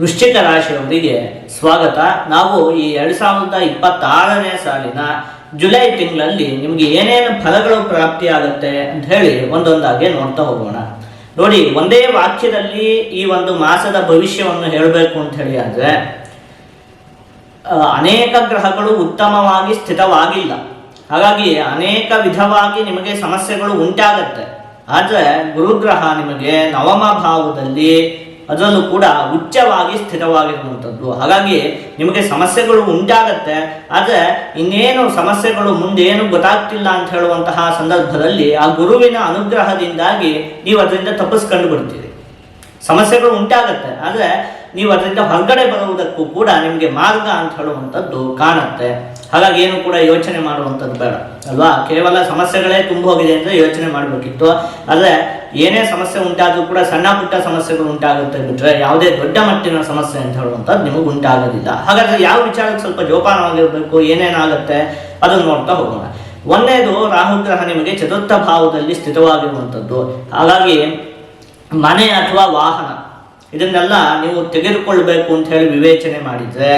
ವೃಶ್ಚಿಕ ರಾಶಿಯವರಿಗೆ ಸ್ವಾಗತ. ನಾವು ಈ 2026ನೇ ಸಾಲಿನ ಜುಲೈ ತಿಂಗಳಲ್ಲಿ ನಿಮಗೆ ಏನೇನು ಫಲಗಳು ಪ್ರಾಪ್ತಿಯಾಗುತ್ತೆ ಅಂತ ಹೇಳಿ ಒಂದೊಂದಾಗಿ ನೋಡ್ತಾ ಹೋಗೋಣ. ನೋಡಿ, ಒಂದೇ ವಾಕ್ಯದಲ್ಲಿ ಈ ಒಂದು ಮಾಸದ ಭವಿಷ್ಯವನ್ನು ಹೇಳಬೇಕು ಅಂತ ಹೇಳಿ ಅಂದರೆ ಅನೇಕ ಗ್ರಹಗಳು ಉತ್ತಮವಾಗಿ ಸ್ಥಿತವಾಗಿಲ್ಲ. ಹಾಗಾಗಿ ಅನೇಕ ವಿಧವಾಗಿ ನಿಮಗೆ ಸಮಸ್ಯೆಗಳು ಉಂಟಾಗತ್ತೆ. ಆದರೆ ಗುರುಗ್ರಹ ನಿಮಗೆ ನವಮ ಭಾವದಲ್ಲಿ ಅದರಲ್ಲೂ ಕೂಡ ಉಚ್ಚವಾಗಿ ಸ್ಥಿರವಾಗಿರುವಂಥದ್ದು. ಹಾಗಾಗಿ ನಿಮಗೆ ಸಮಸ್ಯೆಗಳು ಉಂಟಾಗತ್ತೆ. ಆದರೆ ಇನ್ನೇನು ಸಮಸ್ಯೆಗಳು ಮುಂದೇನು ಗೊತ್ತಾಗ್ತಿಲ್ಲ ಅಂತ ಹೇಳುವಂತಹ ಸಂದರ್ಭದಲ್ಲಿ ಆ ಗುರುವಿನ ಅನುಗ್ರಹದಿಂದಾಗಿ ನೀವು ಅದರಿಂದ ತಪ್ಪಿಸ್ಕೊಂಡು ಬಿಡ್ತೀರಿ. ಸಮಸ್ಯೆಗಳು ಉಂಟಾಗತ್ತೆ, ಆದರೆ ನೀವು ಅದರಿಂದ ಹೊರಗಡೆ ಬರುವುದಕ್ಕೂ ಕೂಡ ನಿಮಗೆ ಮಾರ್ಗ ಅಂತ ಹೇಳುವಂಥದ್ದು ಕಾಣುತ್ತೆ. ಹಾಗಾಗಿ ಏನು ಕೂಡ ಯೋಚನೆ ಮಾಡುವಂಥದ್ದು ಬೇಡ ಅಲ್ವಾ. ಕೇವಲ ಸಮಸ್ಯೆಗಳೇ ತುಂಬ ಹೋಗಿದೆ ಅಂದರೆ ಯೋಚನೆ ಮಾಡಬೇಕಿತ್ತು. ಆದರೆ ಏನೇ ಸಮಸ್ಯೆ ಉಂಟಾದರೂ ಕೂಡ ಸಣ್ಣ ಪುಟ್ಟ ಸಮಸ್ಯೆಗಳು ಉಂಟಾಗುತ್ತೆ ಬಿಟ್ಟರೆ ಯಾವುದೇ ದೊಡ್ಡ ಮಟ್ಟಿನ ಸಮಸ್ಯೆ ಅಂತ ಹೇಳುವಂಥದ್ದು ನಿಮಗೆ ಉಂಟಾಗೋದಿಲ್ಲ. ಹಾಗಾದರೆ ಯಾವ ವಿಚಾರಕ್ಕೆ ಸ್ವಲ್ಪ ಜೋಪಾನವಾಗಿರಬೇಕು, ಏನೇನಾಗುತ್ತೆ ಅದನ್ನು ನೋಡ್ತಾ ಹೋಗೋಣ. ಒಂದನೇದು, ರಾಹುಗ್ರಹ ನಿಮಗೆ ಚತುರ್ಥ ಭಾವದಲ್ಲಿ ಸ್ಥಿತವಾಗಿರುವಂಥದ್ದು. ಹಾಗಾಗಿ ಮನೆ ಅಥವಾ ವಾಹನ ಇದನ್ನೆಲ್ಲ ನೀವು ತೆಗೆದುಕೊಳ್ಬೇಕು ಅಂತ ಹೇಳಿ ವಿವೇಚನೆ ಮಾಡಿದರೆ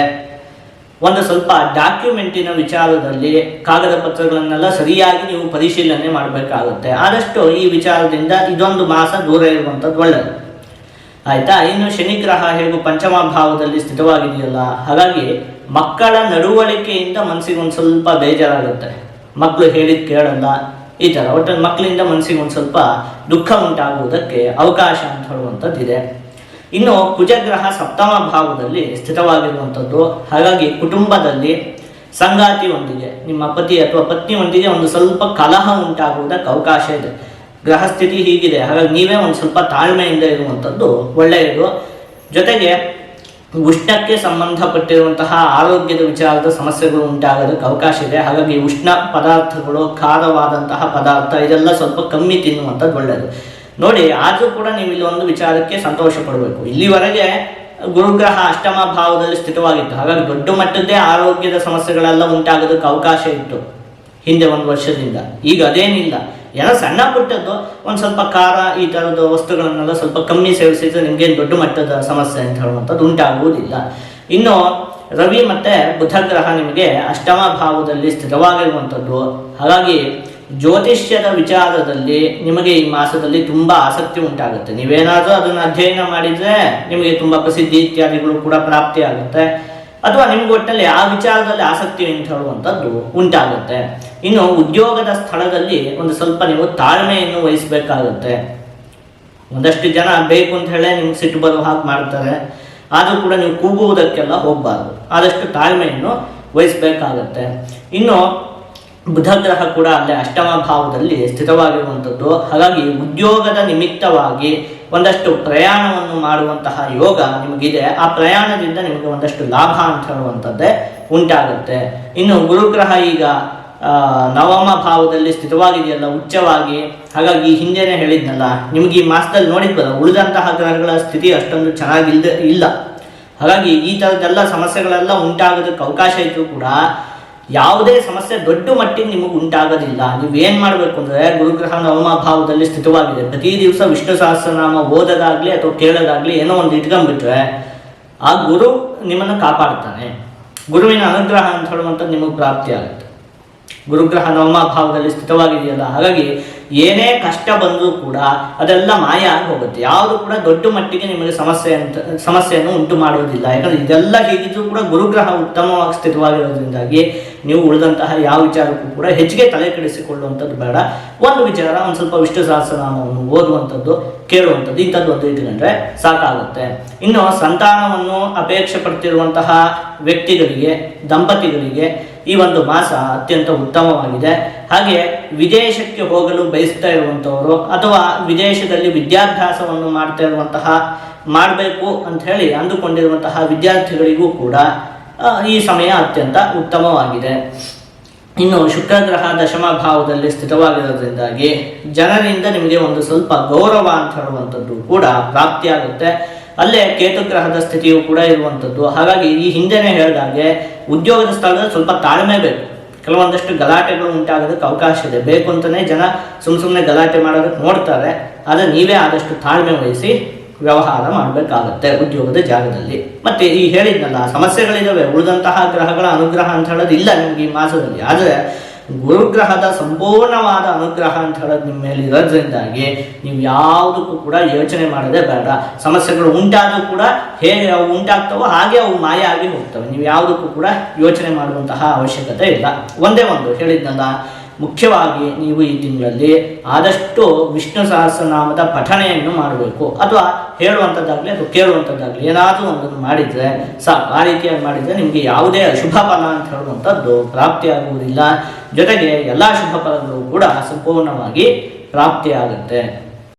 ಒಂದು ಸ್ವಲ್ಪ ಡಾಕ್ಯುಮೆಂಟಿನ ವಿಚಾರದಲ್ಲಿ ಕಾಗದ ಪತ್ರಗಳನ್ನೆಲ್ಲ ಸರಿಯಾಗಿ ನೀವು ಪರಿಶೀಲನೆ ಮಾಡಬೇಕಾಗುತ್ತೆ. ಆದಷ್ಟು ಈ ವಿಚಾರದಿಂದ ಇದೊಂದು ಮಾಸ ದೂರ ಇರುವಂಥದ್ದು ಒಳ್ಳೆಯದು, ಆಯಿತಾ. ಇನ್ನು ಶನಿಗ್ರಹ ಹೇಗೂ ಪಂಚಮ ಭಾವದಲ್ಲಿ ಸ್ಥಿತವಾಗಿದೆಯಲ್ಲ, ಹಾಗಾಗಿ ಮಕ್ಕಳ ನಡವಳಿಕೆಯಿಂದ ಮನಸ್ಸಿಗೆ ಒಂದು ಸ್ವಲ್ಪ ಬೇಜಾರಾಗುತ್ತೆ. ಮಕ್ಕಳು ಹೇಳಿದ ಕೇಳಲ್ಲ, ಈ ಥರ ಒಟ್ಟು ಮಕ್ಕಳಿಂದ ಮನಸ್ಸಿಗೆ ಒಂದು ಸ್ವಲ್ಪ ದುಃಖ ಉಂಟಾಗುವುದಕ್ಕೆ ಅವಕಾಶ ಅಂತ ಹೇಳುವಂಥದ್ದಿದೆ. ಇನ್ನು ಕುಜಗ್ರಹ ಸಪ್ತಮ ಭಾವದಲ್ಲಿ ಸ್ಥಿತವಾಗಿರುವಂಥದ್ದು. ಹಾಗಾಗಿ ಕುಟುಂಬದಲ್ಲಿ ಸಂಗಾತಿಯೊಂದಿಗೆ, ನಿಮ್ಮ ಪತಿ ಅಥವಾ ಪತ್ನಿಯೊಂದಿಗೆ ಒಂದು ಸ್ವಲ್ಪ ಕಲಹ ಉಂಟಾಗುವುದಕ್ಕೆ ಅವಕಾಶ ಇದೆ. ಗ್ರಹ ಸ್ಥಿತಿ ಹೀಗಿದೆ, ಹಾಗಾಗಿ ನೀವೇ ಒಂದು ಸ್ವಲ್ಪ ತಾಳ್ಮೆಯಿಂದ ಇರುವಂಥದ್ದು ಒಳ್ಳೆಯದು. ಜೊತೆಗೆ ಉಷ್ಣಕ್ಕೆ ಸಂಬಂಧಪಟ್ಟಿರುವಂತಹ ಆರೋಗ್ಯದ ವಿಚಾರದ ಸಮಸ್ಯೆಗಳು ಉಂಟಾಗೋದಕ್ಕೆ ಅವಕಾಶ ಇದೆ. ಹಾಗಾಗಿ ಉಷ್ಣ ಪದಾರ್ಥಗಳು, ಖಾರವಾದಂತಹ ಪದಾರ್ಥ ಇದೆಲ್ಲ ಸ್ವಲ್ಪ ಕಮ್ಮಿ ತಿನ್ನುವಂಥದ್ದು ಒಳ್ಳೆಯದು. ನೋಡಿ, ಆದರೂ ಕೂಡ ನೀವು ಇಲ್ಲಿ ಒಂದು ವಿಚಾರಕ್ಕೆ ಸಂತೋಷ ಪಡಬೇಕು. ಇಲ್ಲಿವರೆಗೆ ಗುರುಗ್ರಹ ಅಷ್ಟಮ ಭಾವದಲ್ಲಿ ಸ್ಥಿತವಾಗಿತ್ತು. ಹಾಗಾಗಿ ದೊಡ್ಡ ಮಟ್ಟದ್ದೇ ಆರೋಗ್ಯದ ಸಮಸ್ಯೆಗಳೆಲ್ಲ ಉಂಟಾಗೋದಕ್ಕೆ ಅವಕಾಶ ಇತ್ತು ಹಿಂದೆ ಒಂದು ವರ್ಷದಿಂದ. ಈಗ ಅದೇನಿಲ್ಲ, ಏನೋ ಸಣ್ಣ ಪುಟ್ಟದ್ದು ಒಂದು ಸ್ವಲ್ಪ ಖಾರ ಈ ಥರದ ವಸ್ತುಗಳನ್ನೆಲ್ಲ ಸ್ವಲ್ಪ ಕಮ್ಮಿ ಸೇವಿಸಿದ್ರೆ ನಿಮಗೇನು ದೊಡ್ಡ ಮಟ್ಟದ ಸಮಸ್ಯೆ ಅಂತ ಹೇಳುವಂಥದ್ದು ಉಂಟಾಗುವುದಿಲ್ಲ. ಇನ್ನು ರವಿ ಮತ್ತು ಬುಧ ಗ್ರಹ ನಿಮಗೆ ಅಷ್ಟಮ ಭಾವದಲ್ಲಿ ಸ್ಥಿತವಾಗಿರುವಂಥದ್ದು. ಹಾಗಾಗಿ ಜ್ಯೋತಿಷ್ಯದ ವಿಚಾರದಲ್ಲಿ ನಿಮಗೆ ಈ ಮಾಸದಲ್ಲಿ ತುಂಬ ಆಸಕ್ತಿ ಉಂಟಾಗುತ್ತೆ. ನೀವೇನಾದರೂ ಅದನ್ನು ಅಧ್ಯಯನ ಮಾಡಿದರೆ ನಿಮಗೆ ತುಂಬ ಪ್ರಸಿದ್ಧಿ ಇತ್ಯಾದಿಗಳು ಕೂಡ ಪ್ರಾಪ್ತಿಯಾಗುತ್ತೆ. ಅಥವಾ ನಿಮ್ಗೆ ಒಟ್ಟಲ್ಲಿ ಆ ವಿಚಾರದಲ್ಲಿ ಆಸಕ್ತಿ ಅಂತ ಹೇಳುವಂಥದ್ದು ಉಂಟಾಗುತ್ತೆ. ಇನ್ನು ಉದ್ಯೋಗದ ಸ್ಥಳದಲ್ಲಿ ಒಂದು ಸ್ವಲ್ಪ ನೀವು ತಾಳ್ಮೆಯನ್ನು ವಹಿಸಬೇಕಾಗುತ್ತೆ. ಒಂದಷ್ಟು ಜನ ಬೇಕು ಅಂತ ಹೇಳಿ ನಿಮ್ಗೆ ಸಿಟ್ಟು ಬರೋ ಹಾಗೆ ಮಾಡ್ತಾರೆ. ಆದರೂ ಕೂಡ ನೀವು ಕೂಗುವುದಕ್ಕೆಲ್ಲ ಹೋಗಬಾರ್ದು, ಆದಷ್ಟು ತಾಳ್ಮೆಯನ್ನು ವಹಿಸಬೇಕಾಗತ್ತೆ. ಇನ್ನು ಬುಧ ಗ್ರಹ ಕೂಡ ಅಲ್ಲೇ ಅಷ್ಟಮ ಭಾವದಲ್ಲಿ ಸ್ಥಿತವಾಗಿರುವಂಥದ್ದು. ಹಾಗಾಗಿ ಉದ್ಯೋಗದ ನಿಮಿತ್ತವಾಗಿ ಒಂದಷ್ಟು ಪ್ರಯಾಣವನ್ನು ಮಾಡುವಂತಹ ಯೋಗ ನಿಮಗಿದೆ. ಆ ಪ್ರಯಾಣದಿಂದ ನಿಮಗೆ ಒಂದಷ್ಟು ಲಾಭ ಅಂತ ಹೇಳುವಂಥದ್ದೇ ಉಂಟಾಗುತ್ತೆ. ಇನ್ನು ಗುರುಗ್ರಹ ಈಗ ನವಮ ಭಾವದಲ್ಲಿ ಸ್ಥಿತವಾಗಿದೆಯಲ್ಲ ಉಚ್ಚವಾಗಿ. ಹಾಗಾಗಿ ಹಿಂದೆನೇ ಹೇಳಿದ್ನಲ್ಲ, ನಿಮಗೆ ಈ ಮಾಸದಲ್ಲಿ ನೋಡಿದ್ವಲ್ಲ ಉಳಿದಂತಹ ಗ್ರಹಗಳ ಸ್ಥಿತಿ ಅಷ್ಟೊಂದು ಇಲ್ಲ. ಹಾಗಾಗಿ ಈ ಥರದ್ದೆಲ್ಲ ಸಮಸ್ಯೆಗಳೆಲ್ಲ ಉಂಟಾಗೋದಕ್ಕೆ ಅವಕಾಶ ಇದ್ದರೂ ಕೂಡ ಯಾವುದೇ ಸಮಸ್ಯೆ ದೊಡ್ಡ ಮಟ್ಟಿಗೆ ನಿಮಗೆ ಉಂಟಾಗೋದಿಲ್ಲ. ನೀವೇನು ಮಾಡಬೇಕು ಅಂದರೆ, ಗುರುಗ್ರಹ ನವಮ ಭಾವದಲ್ಲಿ ಸ್ಥಿತವಾಗಿದೆ, ಪ್ರತಿ ದಿವಸ ವಿಷ್ಣು ಸಹಸ್ರನಾಮ ಓದೋದಾಗಲಿ ಅಥವಾ ಕೇಳೋದಾಗಲಿ ಏನೋ ಒಂದು ಇಟ್ಕೊಂಡ್ಬಿಟ್ರೆ ಆ ಗುರು ನಿಮ್ಮನ್ನು ಕಾಪಾಡ್ತಾನೆ. ಗುರುವಿನ ಅನುಗ್ರಹ ಅಂತ ಹೇಳುವಂಥದ್ದು ನಿಮಗೆ ಪ್ರಾಪ್ತಿ ಆಗುತ್ತೆ. ಗುರುಗ್ರಹ ನವಮ ಭಾವದಲ್ಲಿ ಸ್ಥಿತವಾಗಿದೆಯಲ್ಲ, ಹಾಗಾಗಿ ಏನೇ ಕಷ್ಟ ಬಂದರೂ ಕೂಡ ಅದೆಲ್ಲ ಮಾಯ ಆಗಿ ಹೋಗುತ್ತೆ. ಯಾವುದು ಕೂಡ ದೊಡ್ಡ ಮಟ್ಟಿಗೆ ನಿಮಗೆ ಸಮಸ್ಯೆಯನ್ನು ಉಂಟು ಮಾಡುವುದಿಲ್ಲ. ಯಾಕಂದರೆ ಇದೆಲ್ಲ ಹೀಗಿದ್ರೂ ಕೂಡ ಗುರುಗ್ರಹ ಉತ್ತಮವಾಗಿ ಸ್ಥಿತವಾಗಿರೋದ್ರಿಂದಾಗಿ ನೀವು ಉಳಿದಂತಹ ಯಾವ ವಿಚಾರಕ್ಕೂ ಕೂಡ ಹೆಚ್ಚಿಗೆ ತಲೆ ಕೆಡಿಸಿಕೊಳ್ಳುವಂಥದ್ದು ಬೇಡ. ಒಂದು ವಿಚಾರ, ಒಂದು ಸ್ವಲ್ಪ ವಿಷ್ಣು ಸಹಸ್ರನಾಮವನ್ನು ಓದುವಂಥದ್ದು, ಕೇಳುವಂಥದ್ದು, ಇಂಥದ್ದು ಒಂದು ಇಟ್ಕೊಂಡ್ರೆ ಸಾಕಾಗುತ್ತೆ. ಇನ್ನು ಸಂತಾನವನ್ನು ಅಪೇಕ್ಷೆ ಪಡ್ತಿರುವಂತಹ ವ್ಯಕ್ತಿಗಳಿಗೆ, ದಂಪತಿಗಳಿಗೆ ಈ ಒಂದು ಮಾಸ ಅತ್ಯಂತ ಉತ್ತಮವಾಗಿದೆ. ಹಾಗೆ ವಿದೇಶಕ್ಕೆ ಹೋಗಲು ಬಯಸ್ತಾ ಇರುವಂಥವರು ಅಥವಾ ವಿದೇಶದಲ್ಲಿ ವಿದ್ಯಾಭ್ಯಾಸವನ್ನು ಮಾಡಬೇಕು ಅಂತ ಹೇಳಿ ಅಂದುಕೊಂಡಿರುವಂತಹ ವಿದ್ಯಾರ್ಥಿಗಳಿಗೂ ಕೂಡ ಈ ಸಮಯ ಅತ್ಯಂತ ಉತ್ತಮವಾಗಿದೆ. ಇನ್ನು ಶುಕ್ರಗ್ರಹ ದಶಮ ಭಾವದಲ್ಲಿ ಸ್ಥಿತವಾಗಿರೋದ್ರಿಂದಾಗಿ ಜನರಿಂದ ನಿಮಗೆ ಒಂದು ಸ್ವಲ್ಪ ಗೌರವ ಅಂತ ಹೇಳುವಂಥದ್ದು ಕೂಡ ಪ್ರಾಪ್ತಿಯಾಗುತ್ತೆ. ಅಲ್ಲೇ ಕೇತುಗ್ರಹದ ಸ್ಥಿತಿಯು ಕೂಡ ಇರುವಂಥದ್ದು. ಹಾಗಾಗಿ ಈ ಹಿಂದೆನೇ ಹೇಳಿದಾಗೆ ಉದ್ಯೋಗದ ಸ್ಥಳದಲ್ಲಿ ಸ್ವಲ್ಪ ತಾಳ್ಮೆ ಬೇಕು. ಕೆಲವೊಂದಷ್ಟು ಗಲಾಟೆಗಳು ಉಂಟಾಗೋದಕ್ಕೆ ಅವಕಾಶ ಇದೆ. ಬೇಕು ಅಂತಲೇ ಜನ ಸುಮ್ಮನೆ ಗಲಾಟೆ ಮಾಡೋದಕ್ಕೆ ನೋಡ್ತಾರೆ. ಆದರೆ ನೀವೇ ಆದಷ್ಟು ತಾಳ್ಮೆ ವಹಿಸಿ ವ್ಯವಹಾರ ಮಾಡಬೇಕಾಗತ್ತೆ ಉದ್ಯೋಗದ ಜಾಗದಲ್ಲಿ. ಮತ್ತೆ ಈ ಹೇಳಿದ್ನಲ್ಲ ಸಮಸ್ಯೆಗಳಿದಾವೆ, ಉಳಿದಂತಹ ಗ್ರಹಗಳ ಅನುಗ್ರಹ ಅಂತ ಹೇಳೋದು ಇಲ್ಲ ನಿಮ್ಗೆ ಈ ಮಾಸದಲ್ಲಿ. ಆದರೆ ಗುರುಗ್ರಹದ ಸಂಪೂರ್ಣವಾದ ಅನುಗ್ರಹ ಅಂತ ಹೇಳೋದು ನಿಮ್ಮ ಮೇಲೆ ಇರೋದ್ರಿಂದಾಗಿ ನೀವು ಯಾವುದಕ್ಕೂ ಕೂಡ ಯೋಚನೆ ಮಾಡೋದೇ ಬೇಡ. ಸಮಸ್ಯೆಗಳು ಉಂಟಾದರೂ ಕೂಡ ಹೇಗೆ ಅವು ಉಂಟಾಗ್ತವೋ ಹಾಗೆ ಅವು ಮಾಯ ಆಗಿ ಹೋಗ್ತವೆ. ನೀವು ಯಾವುದಕ್ಕೂ ಕೂಡ ಯೋಚನೆ ಮಾಡುವಂತಹ ಅವಶ್ಯಕತೆ ಇಲ್ಲ. ಒಂದೇ ಒಂದು ಹೇಳಿದ್ನಲ್ಲ, ಮುಖ್ಯವಾಗಿ ನೀವು ಈ ತಿಂಗಳಲ್ಲಿ ಆದಷ್ಟು ವಿಷ್ಣು ಸಹಸ್ರನಾಮದ ಪಠಣೆಯನ್ನು ಮಾಡಬೇಕು. ಅಥವಾ ಹೇಳುವಂಥದ್ದಾಗಲಿ ಅಥವಾ ಕೇಳುವಂಥದ್ದಾಗಲಿ ಏನಾದರೂ ಒಂದನ್ನು ಮಾಡಿದರೆ ಸಾಕು. ಆ ರೀತಿಯಾಗಿ ಮಾಡಿದರೆ ನಿಮಗೆ ಯಾವುದೇ ಅಶುಭ ಫಲ ಅಂತ ಹೇಳುವಂಥದ್ದು ಪ್ರಾಪ್ತಿಯಾಗುವುದಿಲ್ಲ. ಜೊತೆಗೆ ಎಲ್ಲ ಶುಭ ಫಲಗಳು ಕೂಡ ಸಂಪೂರ್ಣವಾಗಿ ಪ್ರಾಪ್ತಿಯಾಗುತ್ತೆ.